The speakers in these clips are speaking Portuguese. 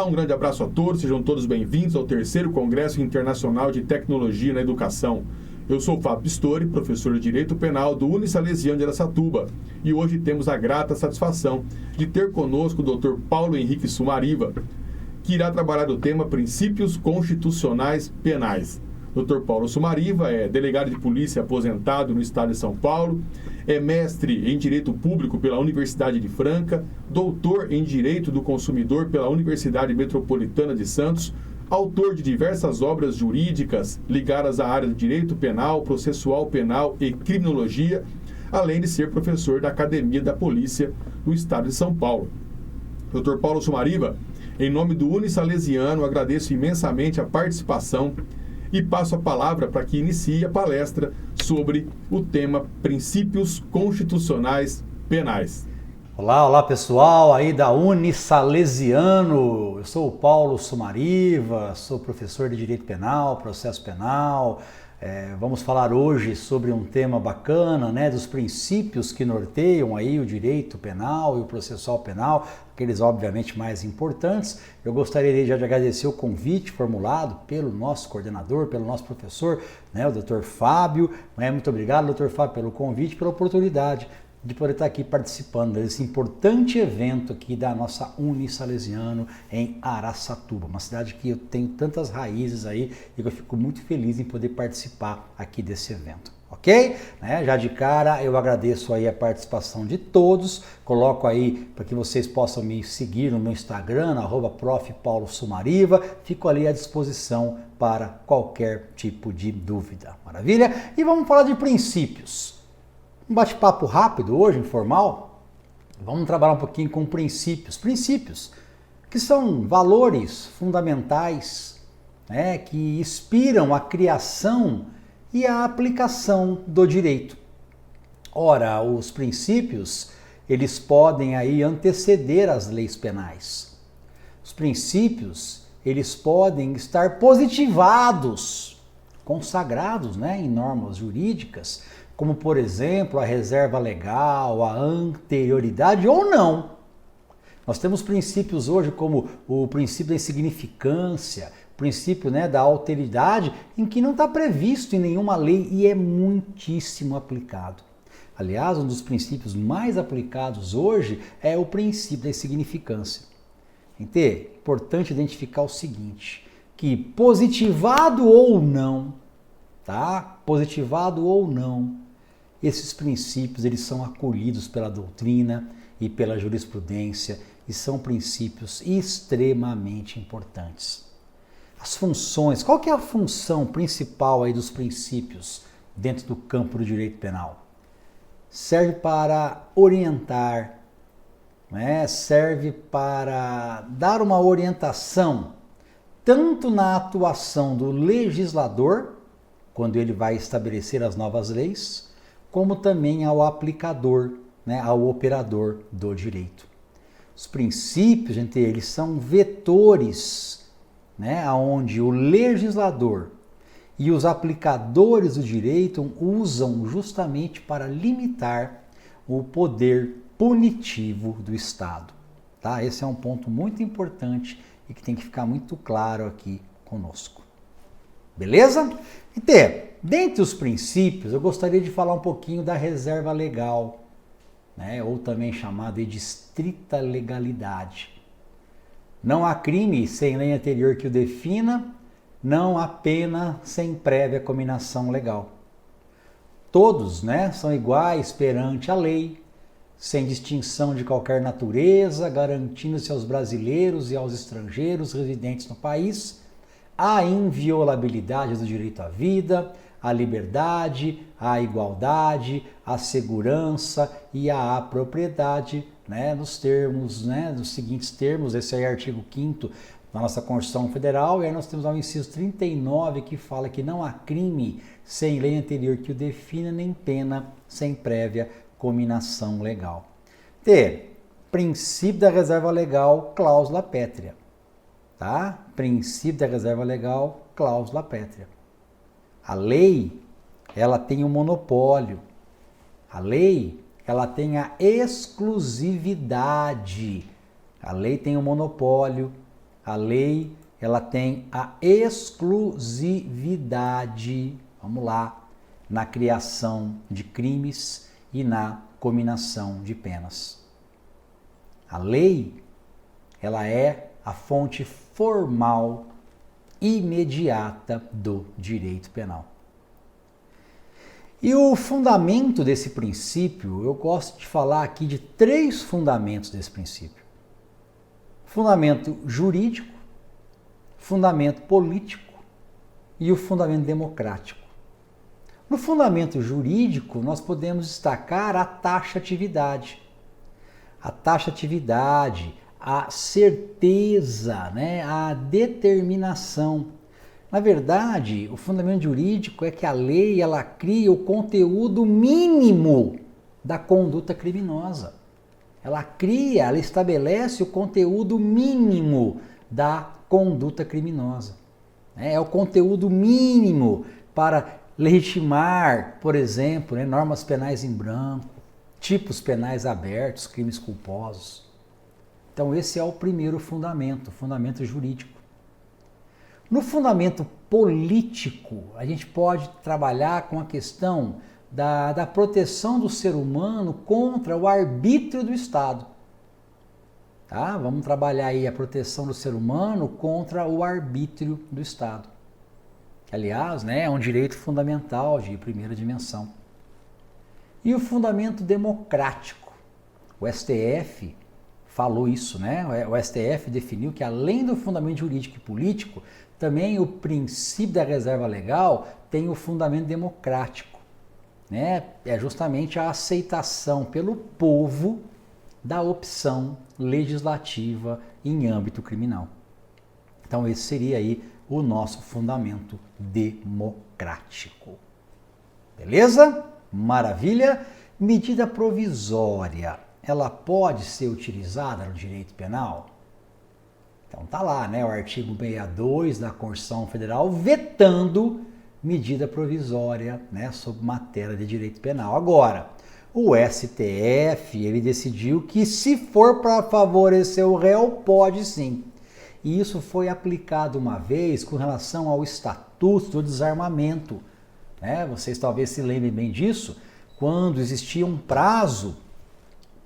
Olá, um grande abraço a todos, sejam todos bem-vindos ao 3º Congresso Internacional de Tecnologia na Educação. Eu sou o Fábio Pistori, professor de Direito Penal do Unisalesiano de Araçatuba, e hoje temos a grata satisfação de ter conosco o Dr. Paulo Henrique Sumariva, que irá trabalhar o tema Princípios Constitucionais Penais. Dr. Paulo Sumariva é delegado de polícia aposentado no estado de São Paulo, é mestre em Direito Público pela Universidade de Franca, doutor em Direito do Consumidor pela Universidade Metropolitana de Santos, autor de diversas obras jurídicas ligadas à área de Direito Penal, Processual Penal e Criminologia, além de ser professor da Academia da Polícia do estado de São Paulo. Dr. Paulo Sumariva, em nome do Unisalesiano, agradeço imensamente a participação e passo a palavra para que inicie a palestra sobre o tema Princípios Constitucionais Penais. Olá pessoal aí da Unisalesiano, eu sou o Paulo Sumariva, sou professor de Direito Penal, Processo Penal. Vamos falar hoje sobre um tema bacana, né, dos princípios que norteiam aí o direito penal e o processual penal, aqueles obviamente mais importantes. Eu gostaria de agradecer o convite formulado pelo nosso coordenador, pelo nosso professor, né, o Dr. Fábio. Muito obrigado, Dr. Fábio, pelo convite, pela oportunidade de poder estar aqui participando desse importante evento aqui da nossa Unisalesiano em Araçatuba, uma cidade que eu tenho tantas raízes aí e que eu fico muito feliz em poder participar aqui desse evento, ok? Já de cara eu agradeço aí a participação de todos, coloco aí para que vocês possam me seguir no meu Instagram, @prof.paulo_sumariva, fico ali à disposição para qualquer tipo de dúvida, maravilha? E vamos falar de princípios. Um bate-papo rápido hoje, informal. Vamos trabalhar um pouquinho com princípios. Princípios que são valores fundamentais, né, que inspiram a criação e a aplicação do direito. Ora, os princípios, eles podem aí anteceder as leis penais. Os princípios, eles podem estar positivados, consagrados, né, em normas jurídicas, como, por exemplo, a reserva legal, a anterioridade ou não. Nós temos princípios hoje como o princípio da insignificância, o princípio, né, da alteridade, em que não está previsto em nenhuma lei e é muitíssimo aplicado. Aliás, um dos princípios mais aplicados hoje é o princípio da insignificância. É importante identificar o seguinte, que positivado ou não, tá? Positivado ou não, esses princípios eles são acolhidos pela doutrina e pela jurisprudência e são princípios extremamente importantes. As funções, qual que é a função principal aí dos princípios dentro do campo do direito penal? Serve para orientar, né? Serve para dar uma orientação tanto na atuação do legislador, quando ele vai estabelecer as novas leis, como também ao aplicador, né, ao operador do direito. Os princípios, gente, eles são vetores, né, onde o legislador e os aplicadores do direito usam justamente para limitar o poder punitivo do Estado. Tá? Esse é um ponto muito importante e que tem que ficar muito claro aqui conosco. Beleza? Dentre os princípios, eu gostaria de falar um pouquinho da reserva legal, né, ou também chamada de estrita legalidade. Não há crime sem lei anterior que o defina, não há pena sem prévia cominação legal. Todos, né, são iguais perante a lei, sem distinção de qualquer natureza, garantindo-se aos brasileiros e aos estrangeiros residentes no país a inviolabilidade do direito à vida, à liberdade, à igualdade, à segurança e à propriedade, né, nos termos, né, nos seguintes termos. Esse aí é o artigo 5º da nossa Constituição Federal, e aí nós temos o inciso 39 que fala que não há crime sem lei anterior que o defina, nem pena sem prévia cominação legal. Princípio da reserva legal, cláusula pétrea. Tá? Princípio da reserva legal, cláusula pétrea. A lei, ela tem um monopólio. A lei, ela tem a exclusividade. A lei tem um monopólio, A lei, ela tem a exclusividade, vamos lá, na criação de crimes e na cominação de penas. A lei, ela é a fonte formal imediata do direito penal. E o fundamento desse princípio, eu gosto de falar aqui de 3 fundamentos desse princípio. Fundamento jurídico, fundamento político e o fundamento democrático. No fundamento jurídico, nós podemos destacar a taxatividade. A taxatividade, a certeza, né? A determinação. Na verdade, o fundamento jurídico é que a lei ela cria o conteúdo mínimo da conduta criminosa. Ela estabelece o conteúdo mínimo da conduta criminosa. É o conteúdo mínimo para legitimar, por exemplo, normas penais em branco, tipos penais abertos, crimes culposos. Então esse é o primeiro fundamento, o fundamento jurídico. No fundamento político, a gente pode trabalhar com a questão da proteção do ser humano contra o arbítrio do Estado. Tá? Vamos trabalhar aí a proteção do ser humano contra o arbítrio do Estado. Que, aliás, é um direito fundamental de primeira dimensão. E o fundamento democrático. O STF falou isso, O STF definiu que além do fundamento jurídico e político, também o princípio da reserva legal tem o fundamento democrático. É justamente a aceitação pelo povo da opção legislativa em âmbito criminal. Então esse seria aí o nosso fundamento democrático. Beleza? Maravilha? Medida provisória, ela pode ser utilizada no direito penal? Então tá lá, o artigo 62 da Constituição Federal vetando medida provisória, sobre matéria de direito penal. Agora, o STF, ele decidiu que se for para favorecer o réu, pode sim. E isso foi aplicado uma vez com relação ao Estatuto do Desarmamento. Vocês talvez se lembrem bem disso, quando existia um prazo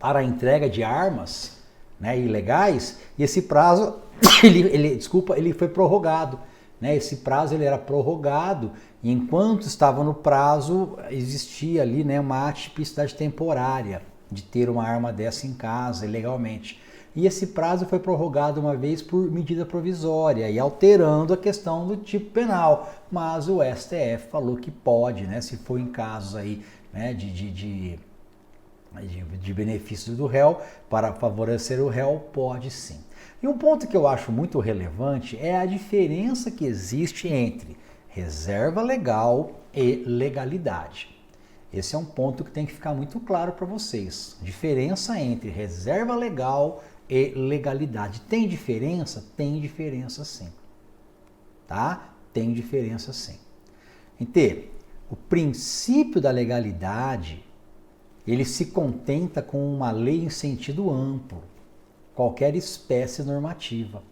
para a entrega de armas ilegais, e esse prazo, ele foi prorrogado. Esse prazo ele era prorrogado e enquanto estava no prazo existia ali uma atipicidade temporária de ter uma arma dessa em casa ilegalmente. E esse prazo foi prorrogado uma vez por medida provisória e alterando a questão do tipo penal. Mas o STF falou que pode, se for em casos aí, de benefício do réu, para favorecer o réu, pode sim. E um ponto que eu acho muito relevante é a diferença que existe entre reserva legal e legalidade. Esse é um ponto que tem que ficar muito claro para vocês. Diferença entre reserva legal e legalidade. Tem diferença? Tem diferença sim. Tá? Tem diferença sim. Então, o princípio da legalidade, ele se contenta com uma lei em sentido amplo, qualquer espécie normativa.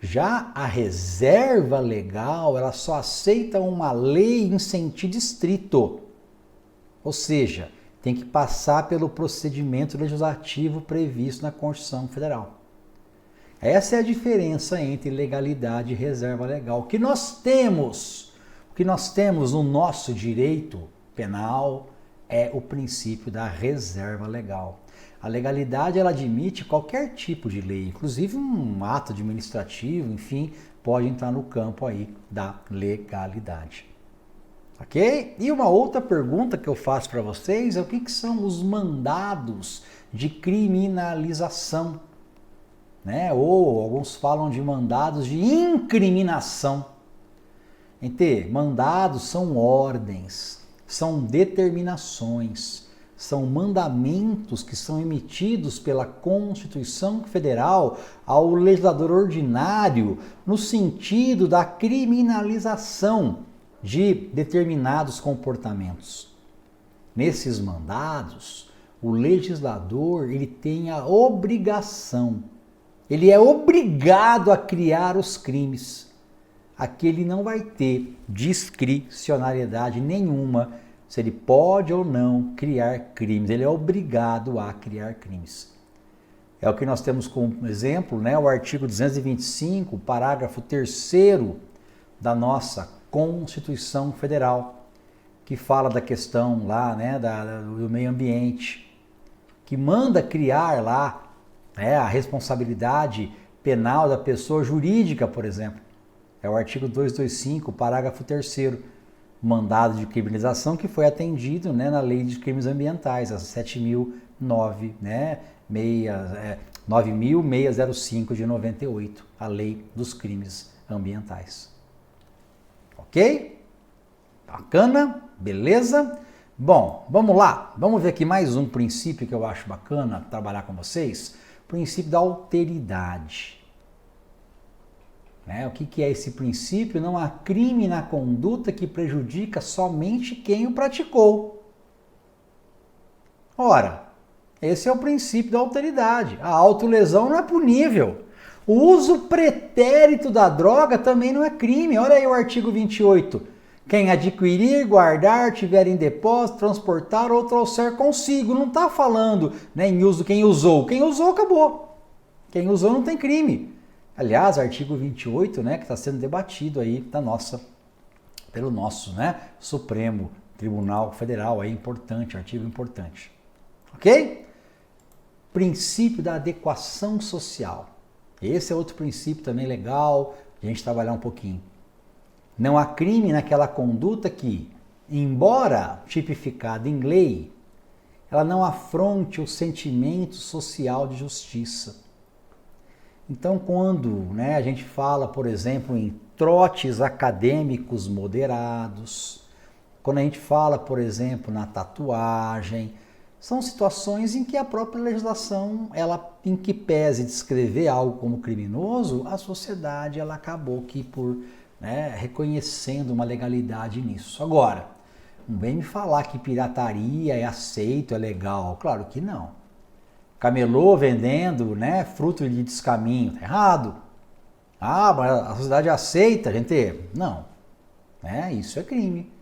Já a reserva legal, ela só aceita uma lei em sentido estrito, ou seja, tem que passar pelo procedimento legislativo previsto na Constituição Federal. Essa é a diferença entre legalidade e reserva legal. O que nós temos no nosso direito penal é o princípio da reserva legal. A legalidade, ela admite qualquer tipo de lei, inclusive um ato administrativo, enfim, pode entrar no campo aí da legalidade. Ok? E uma outra pergunta que eu faço para vocês é o que são os mandados de criminalização, Ou alguns falam de mandados de incriminação. Mandados são ordens, são determinações, são mandamentos que são emitidos pela Constituição Federal ao legislador ordinário no sentido da criminalização de determinados comportamentos. Nesses mandados, o legislador ele tem a obrigação Ele é obrigado a criar os crimes. Aqui ele não vai ter discricionariedade nenhuma se ele pode ou não criar crimes. Ele é obrigado a criar crimes. É o que nós temos como exemplo, né, o artigo 225, parágrafo 3º da nossa Constituição Federal, que fala da questão lá, né, do meio ambiente, que manda criar lá, né, a responsabilidade penal da pessoa jurídica, por exemplo. É o artigo 225, parágrafo 3º, mandado de criminalização que foi atendido, né, na Lei de Crimes Ambientais, a 7.009, né, 9.605 de 98, a Lei dos Crimes Ambientais. Ok? Bacana? Beleza? Bom, vamos lá. Vamos ver aqui mais um princípio que eu acho bacana trabalhar com vocês. O princípio da alteridade. O que é esse princípio? Não há crime na conduta que prejudica somente quem o praticou. Ora, esse é o princípio da alteridade. A autolesão não é punível. O uso pretérito da droga também não é crime. Olha aí o artigo 28. Quem adquirir, guardar, tiver em depósito, transportar ou trouxer consigo. Não está falando, né, em uso quem usou. Quem usou, acabou. Quem usou não tem crime. Aliás, artigo 28, né, que está sendo debatido aí pelo nosso, né, Supremo Tribunal Federal, aí importante, artigo importante. Ok? Princípio da adequação social. Esse é outro princípio também legal, a gente trabalhar um pouquinho. Não há crime naquela conduta que, embora tipificada em lei, ela não afronte o sentimento social de justiça. Então, quando, né, a gente fala, por exemplo, em trotes acadêmicos moderados, quando a gente fala, por exemplo, na tatuagem, são situações em que a própria legislação, ela, em que pese descrever algo como criminoso, a sociedade ela acabou que por, né, reconhecendo uma legalidade nisso. Agora, não vem me falar que pirataria é aceito, é legal. Claro que não. Camelô vendendo, né, fruto de descaminho, tá errado. Ah, mas a sociedade aceita, gente? Não. Isso é crime.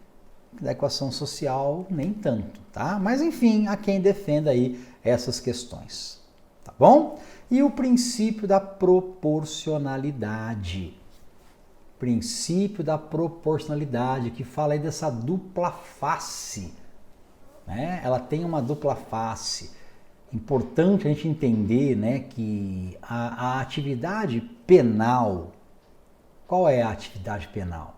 Da equação social, nem tanto, tá? Mas enfim, há quem defenda aí essas questões, tá bom? E o princípio da proporcionalidade. Princípio da proporcionalidade, que fala aí dessa dupla face, né? Ela tem uma dupla face. Importante a gente entender, né, que a atividade penal, qual é a atividade penal?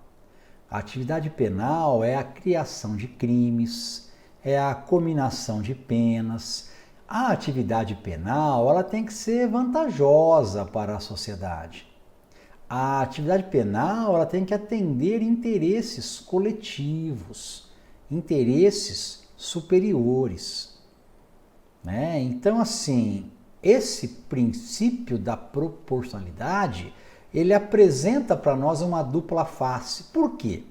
A atividade penal é a criação de crimes, é a cominação de penas. A atividade penal, ela tem que ser vantajosa para a sociedade. A atividade penal, ela tem que atender interesses coletivos, interesses superiores. Então, assim, esse princípio da proporcionalidade, ele apresenta para nós uma dupla face. Por quê?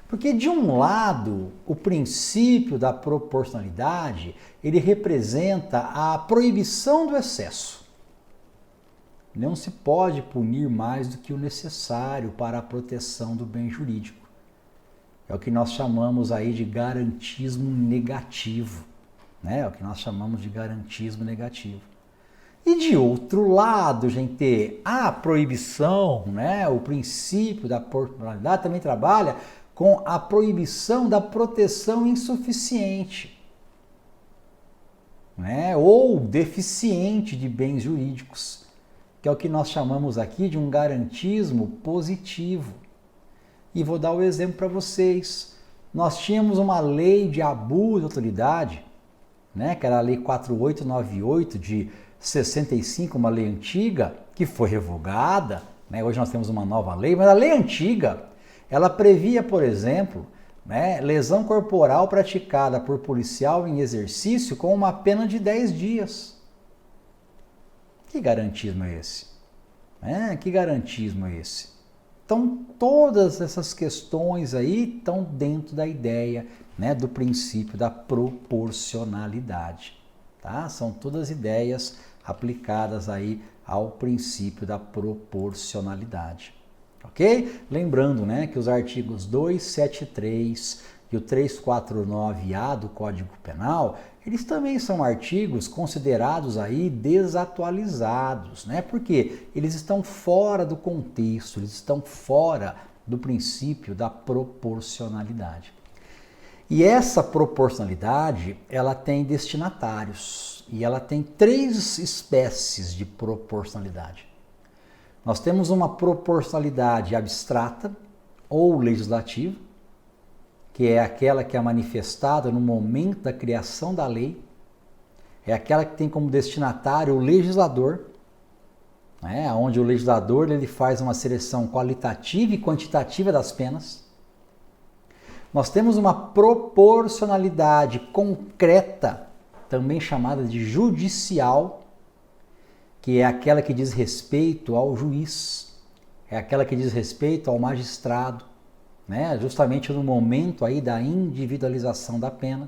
Porque, de um lado, o princípio da proporcionalidade, ele representa a proibição do excesso. Não se pode punir mais do que o necessário para a proteção do bem jurídico. É o que nós chamamos aí de garantismo negativo. É o que nós chamamos de garantismo negativo. E de outro lado, gente, a proibição, né, o princípio da proporcionalidade também trabalha com a proibição da proteção insuficiente, né, ou deficiente de bens jurídicos, que é o que nós chamamos aqui de um garantismo positivo. E vou dar o exemplo para vocês. Nós tínhamos uma lei de abuso de autoridade, né, que era a Lei 4898 de 65, uma lei antiga, que foi revogada, né? Hoje nós temos uma nova lei, mas a lei antiga, ela previa, por exemplo, né, lesão corporal praticada por policial em exercício com uma pena de 10 dias. Que garantismo é esse? Que garantismo é esse? Então, todas essas questões aí estão dentro da ideia, né, do princípio da proporcionalidade. Tá? São todas ideias aplicadas aí ao princípio da proporcionalidade. Ok? Lembrando, né, que os artigos 273 e o 349-A do Código Penal, eles também são artigos considerados aí desatualizados, né? Porque eles estão fora do contexto, eles estão fora do princípio da proporcionalidade. E essa proporcionalidade, ela tem destinatários e ela tem 3 espécies de proporcionalidade. Nós temos uma proporcionalidade abstrata ou legislativa, que é aquela que é manifestada no momento da criação da lei, é aquela que tem como destinatário o legislador, né, onde o legislador ele faz uma seleção qualitativa e quantitativa das penas. Nós temos uma proporcionalidade concreta, também chamada de judicial, que é aquela que diz respeito ao juiz, é aquela que diz respeito ao magistrado, né? Justamente no momento aí da individualização da pena.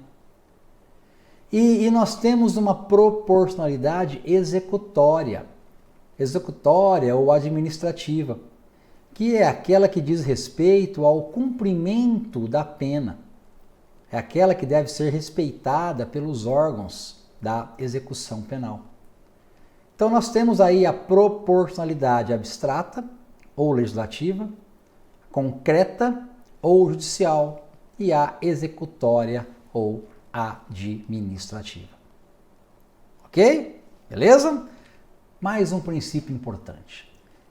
E nós temos uma proporcionalidade executória ou administrativa, que é aquela que diz respeito ao cumprimento da pena. É aquela que deve ser respeitada pelos órgãos da execução penal. Então nós temos aí a proporcionalidade abstrata ou legislativa, concreta ou judicial e a executória ou administrativa. Ok? Beleza? Mais um princípio importante.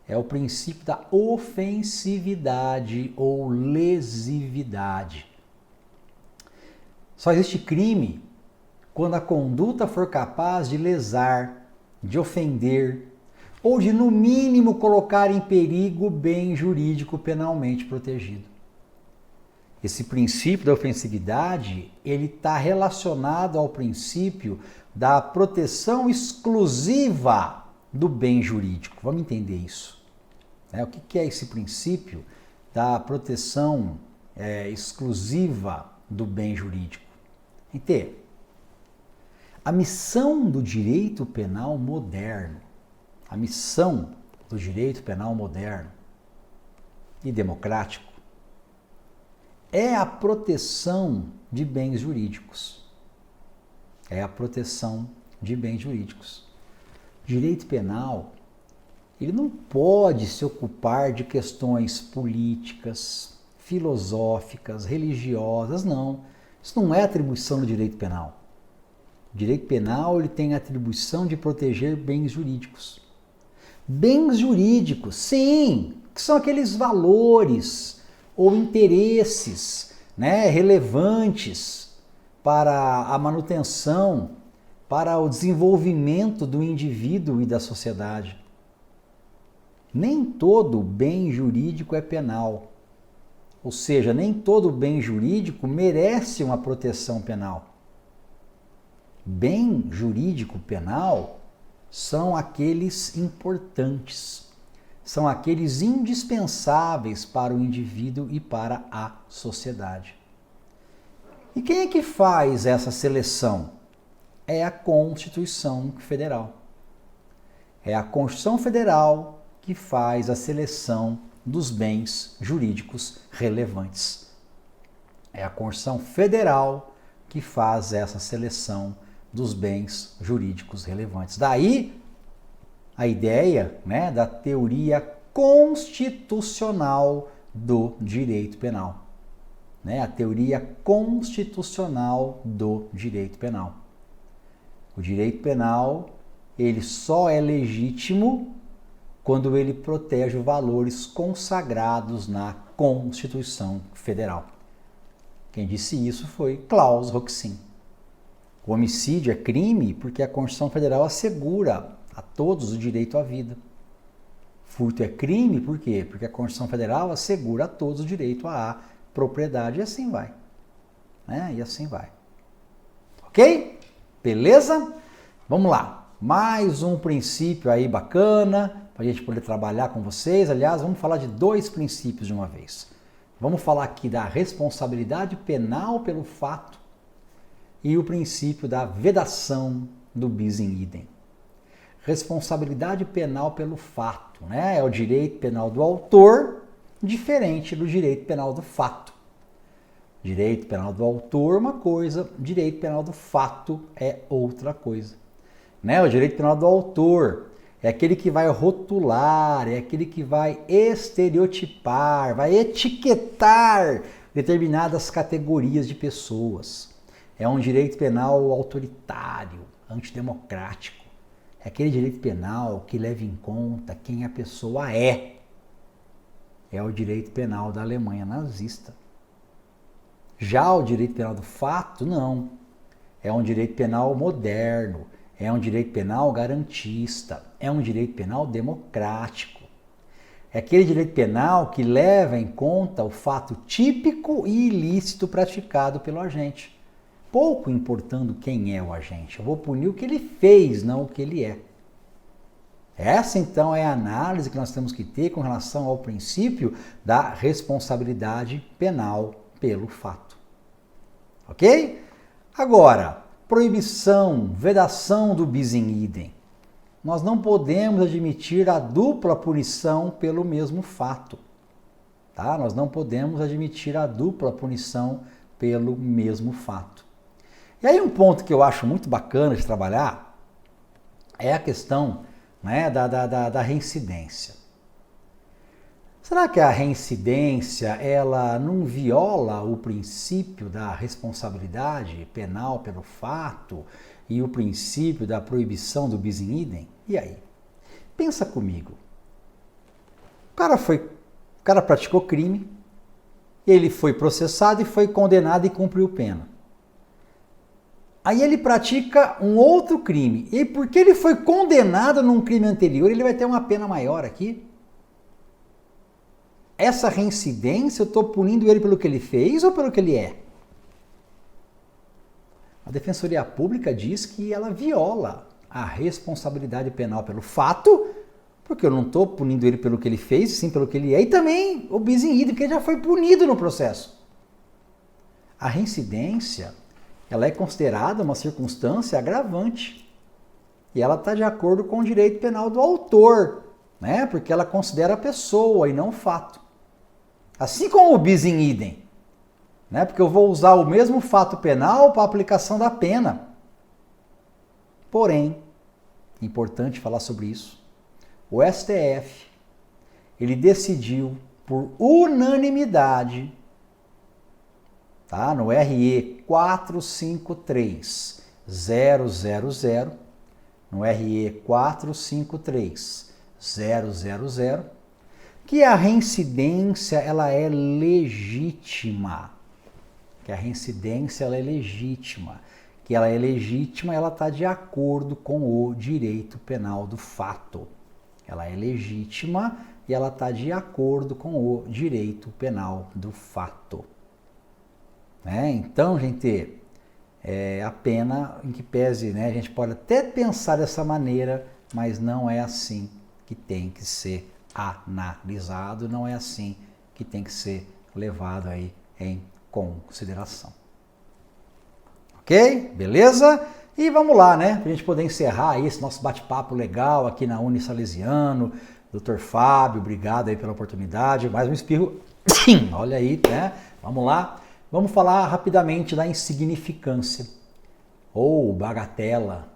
É o princípio da ofensividade ou lesividade. Só existe crime quando a conduta for capaz de lesar, de ofender ou de, no mínimo, colocar em perigo o bem jurídico penalmente protegido. Esse princípio da ofensividade, ele está relacionado ao princípio da proteção exclusiva do bem jurídico. Vamos entender isso. O que é esse princípio da proteção exclusiva do bem jurídico? Entender. A missão do direito penal moderno, e democrático é a proteção de bens jurídicos. Direito penal, ele não pode se ocupar de questões políticas, filosóficas, religiosas, não. Isso não é atribuição do direito penal. O direito penal ele tem a atribuição de proteger bens jurídicos. Bens jurídicos, sim, que são aqueles valores ou interesses, né, relevantes para a manutenção, para o desenvolvimento do indivíduo e da sociedade. Nem todo bem jurídico é penal. Ou seja, nem todo bem jurídico merece uma proteção penal. Bem jurídico penal são aqueles importantes, são aqueles indispensáveis para o indivíduo e para a sociedade. E quem é que faz essa seleção? É a Constituição Federal. É a Constituição Federal que faz a seleção dos bens jurídicos relevantes. É a Constituição Federal que faz essa seleção dos bens jurídicos relevantes. Daí a ideia, né, da teoria constitucional do direito penal. Né? A teoria constitucional do direito penal. O direito penal, ele só é legítimo quando ele protege valores consagrados na Constituição Federal. Quem disse isso foi Klaus Roxin. O homicídio é crime porque a Constituição Federal assegura a todos o direito à vida. Furto é crime por quê? Porque a Constituição Federal assegura a todos o direito à propriedade e assim vai. Né? E assim vai. Ok? Beleza? Vamos lá. Mais um princípio aí bacana para a gente poder trabalhar com vocês. Aliás, vamos falar de 2 princípios de uma vez. Vamos falar aqui da responsabilidade penal pelo fato e o princípio da vedação do bis in idem. responsabilidade penal pelo fato, né? É o direito penal do autor, diferente do direito penal do fato. Direito penal do autor é uma coisa, direito penal do fato é outra coisa. Né? O direito penal do autor é aquele que vai rotular, é aquele que vai estereotipar, vai etiquetar determinadas categorias de pessoas. É um direito penal autoritário, antidemocrático. É aquele direito penal que leva em conta quem a pessoa é. É o direito penal da Alemanha nazista. Já o direito penal do fato, não. É um direito penal moderno, é um direito penal garantista, é um direito penal democrático. É aquele direito penal que leva em conta o fato típico e ilícito praticado pelo agente. Pouco importando quem é o agente, eu vou punir o que ele fez, não o que ele é. Essa então é a análise que nós temos que ter com relação ao princípio da responsabilidade penal pelo fato. Ok? Agora, proibição, vedação do bis in idem. Nós não podemos admitir a dupla punição pelo mesmo fato. Tá? Nós não podemos admitir a dupla punição pelo mesmo fato. E aí um ponto que eu acho muito bacana de trabalhar é a questão, né, da reincidência. Será que a reincidência ela não viola o princípio da responsabilidade penal pelo fato e o princípio da proibição do bis in idem? E aí? Pensa comigo. O cara praticou crime, ele foi processado e foi condenado e cumpriu pena. Aí ele pratica um outro crime. E porque ele foi condenado num crime anterior, ele vai ter uma pena maior aqui? Essa reincidência, eu estou punindo ele pelo que ele fez ou pelo que ele é? A Defensoria Pública diz que ela viola a responsabilidade penal pelo fato, porque eu não estou punindo ele pelo que ele fez, sim pelo que ele é, e também o bis in idem, porque ele já foi punido no processo. A reincidência, ela é considerada uma circunstância agravante. E ela está de acordo com o direito penal do autor, né? Porque ela considera a pessoa e não o fato. Assim como o bis in idem, né? Porque eu vou usar o mesmo fato penal para a aplicação da pena. Porém, importante falar sobre isso, o STF, ele decidiu por unanimidade, tá? No RE 453.000, no RE 453.000, que a reincidência ela é legítima. Que a reincidência ela é legítima. Que ela é legítima, ela está de acordo com o direito penal do fato. Ela é legítima e ela está de acordo com o direito penal do fato. Né? Então, gente, a pena em que pese, né, a gente pode até pensar dessa maneira, mas não é assim que tem que ser analisado, não é assim que tem que ser levado aí em consideração. Ok? Beleza? E vamos lá, né? Para a gente poder encerrar aí esse nosso bate-papo legal aqui na Unisalesiano. Dr. Fábio, obrigado aí pela oportunidade. Mais um espirro. Olha aí, né? Vamos lá. Vamos falar rapidamente da insignificância ou bagatela,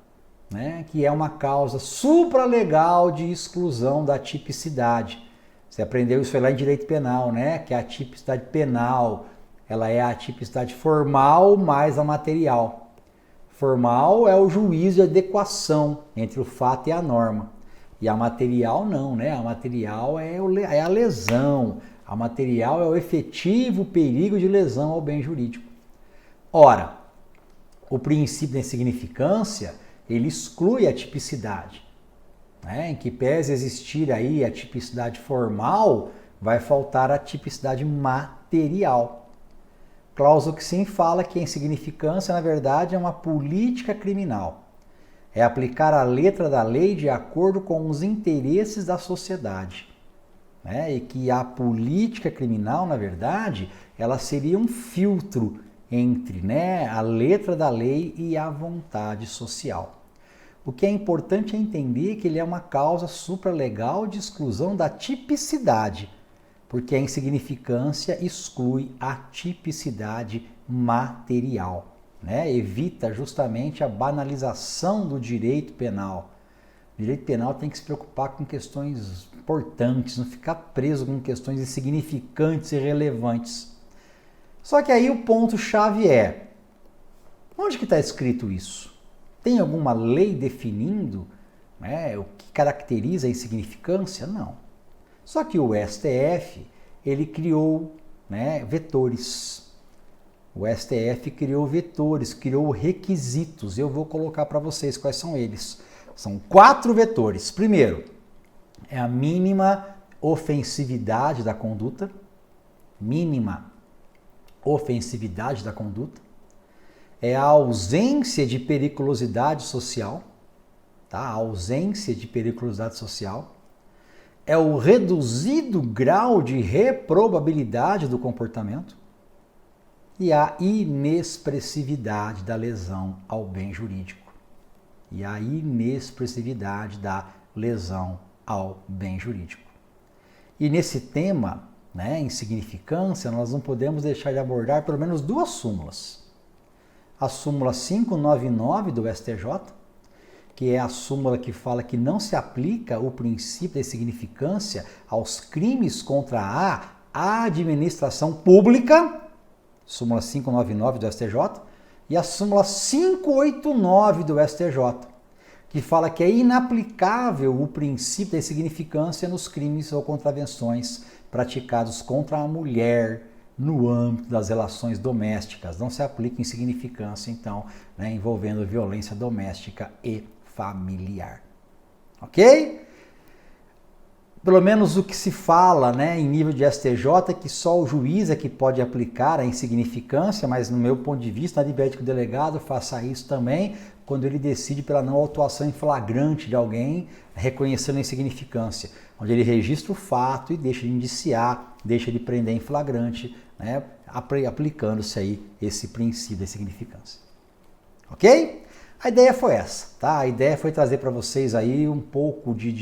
né? Que é uma causa supralegal de exclusão da tipicidade. Você aprendeu isso lá em direito penal, né? Que a tipicidade penal, ela é a tipicidade formal mais a material. Formal é o juízo de adequação entre o fato e a norma. E a material não, né? A material é a lesão. A material é o efetivo perigo de lesão ao bem jurídico. Ora, o princípio da insignificância, ele exclui a tipicidade. Né? Em que pese existir aí a tipicidade formal, vai faltar a tipicidade material. Cláusula que sim fala que a insignificância, na verdade, é uma política criminal. É aplicar a letra da lei de acordo com os interesses da sociedade. Né? E que a política criminal, na verdade, ela seria um filtro entre, né, a letra da lei e a vontade social. O que é importante é entender que ele é uma causa supralegal de exclusão da tipicidade, porque a insignificância exclui a tipicidade material, né? Evita justamente a banalização do direito penal. O direito penal tem que se preocupar com questões importantes, não ficar preso com questões insignificantes e irrelevantes. Só que aí o ponto-chave é, onde que está escrito isso? Tem alguma lei definindo, né, o que caracteriza a insignificância? Não. Só que o STF, ele criou, né, vetores. O STF criou vetores, criou requisitos. Eu vou colocar para vocês quais são eles. São 4 vetores. Primeiro, é a mínima ofensividade da conduta. Mínima ofensividade da conduta. É a ausência de periculosidade social. Tá? A ausência de periculosidade social. É o reduzido grau de reprobabilidade do comportamento. E a inexpressividade da lesão ao bem jurídico. E a inexpressividade da lesão ao bem jurídico. E nesse tema, né, insignificância, nós não podemos deixar de abordar pelo menos 2 súmulas. A súmula 599 do STJ, que é a súmula que fala que não se aplica o princípio da insignificância aos crimes contra a administração pública, súmula 599 do STJ, e a súmula 589 do STJ, que fala que é inaplicável o princípio da insignificância nos crimes ou contravenções praticados contra a mulher no âmbito das relações domésticas. Não se aplica insignificância, então, né, envolvendo violência doméstica e familiar. Ok? Pelo menos o que se fala, né, em nível de STJ é que só o juiz é que pode aplicar a insignificância, mas no meu ponto de vista, adverte que o delegado faça isso também quando ele decide pela não autuação em flagrante de alguém, reconhecendo a insignificância, onde ele registra o fato e deixa de indiciar, deixa de prender em flagrante, né, aplicando-se aí esse princípio da insignificância. Ok? A ideia foi essa, tá? A ideia foi trazer para vocês aí um pouco de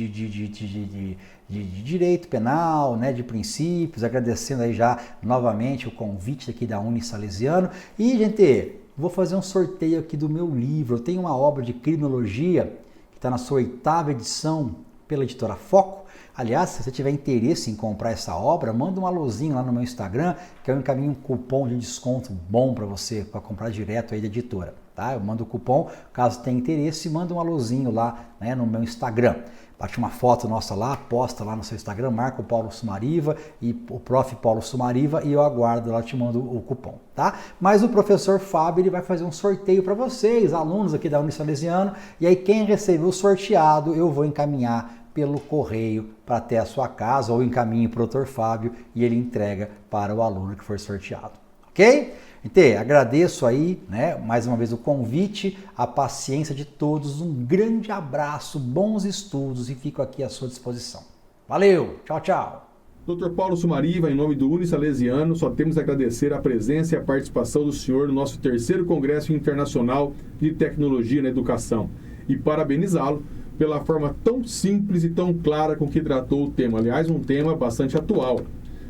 direito penal, né, de princípios, agradecendo aí já novamente o convite aqui da Unisalesiano. E, gente, vou fazer um sorteio aqui do meu livro. Eu tenho uma obra de criminologia que está na sua 8ª edição pela editora Foco. Aliás, se você tiver interesse em comprar essa obra, manda um alôzinho lá no meu Instagram, que eu encaminho um cupom de desconto bom para você, para comprar direto aí da editora. Tá? Eu mando o cupom, caso tenha interesse, manda um alôzinho lá, né, no meu Instagram. Bate uma foto nossa lá, posta lá no seu Instagram, marca o Paulo Sumariva e o prof. Paulo Sumariva e eu aguardo lá, te mando o cupom, tá? Mas o professor Fábio, ele vai fazer um sorteio para vocês, alunos aqui da Unisalesiano, e aí quem receber o sorteado, eu vou encaminhar pelo correio para até a sua casa ou encaminhe para o Dr. Fábio e ele entrega para o aluno que for sorteado, ok? Então, agradeço aí, né, mais uma vez o convite, a paciência de todos, um grande abraço, bons estudos e fico aqui à sua disposição. Valeu, tchau, tchau. Dr. Paulo Sumariva, em nome do Unisalesiano, só temos a agradecer a presença e a participação do senhor no nosso 3º Congresso Internacional de Tecnologia na Educação e parabenizá-lo pela forma tão simples e tão clara com que tratou o tema. Aliás, um tema bastante atual.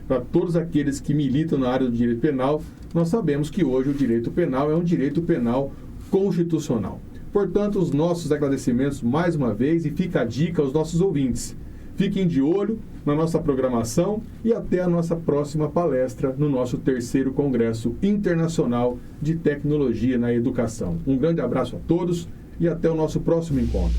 Para todos aqueles que militam na área do direito penal, nós sabemos que hoje o direito penal é um direito penal constitucional. Portanto, os nossos agradecimentos mais uma vez e fica a dica aos nossos ouvintes. Fiquem de olho na nossa programação e até a nossa próxima palestra no nosso 3º Congresso Internacional de Tecnologia na Educação. Um grande abraço a todos e até o nosso próximo encontro.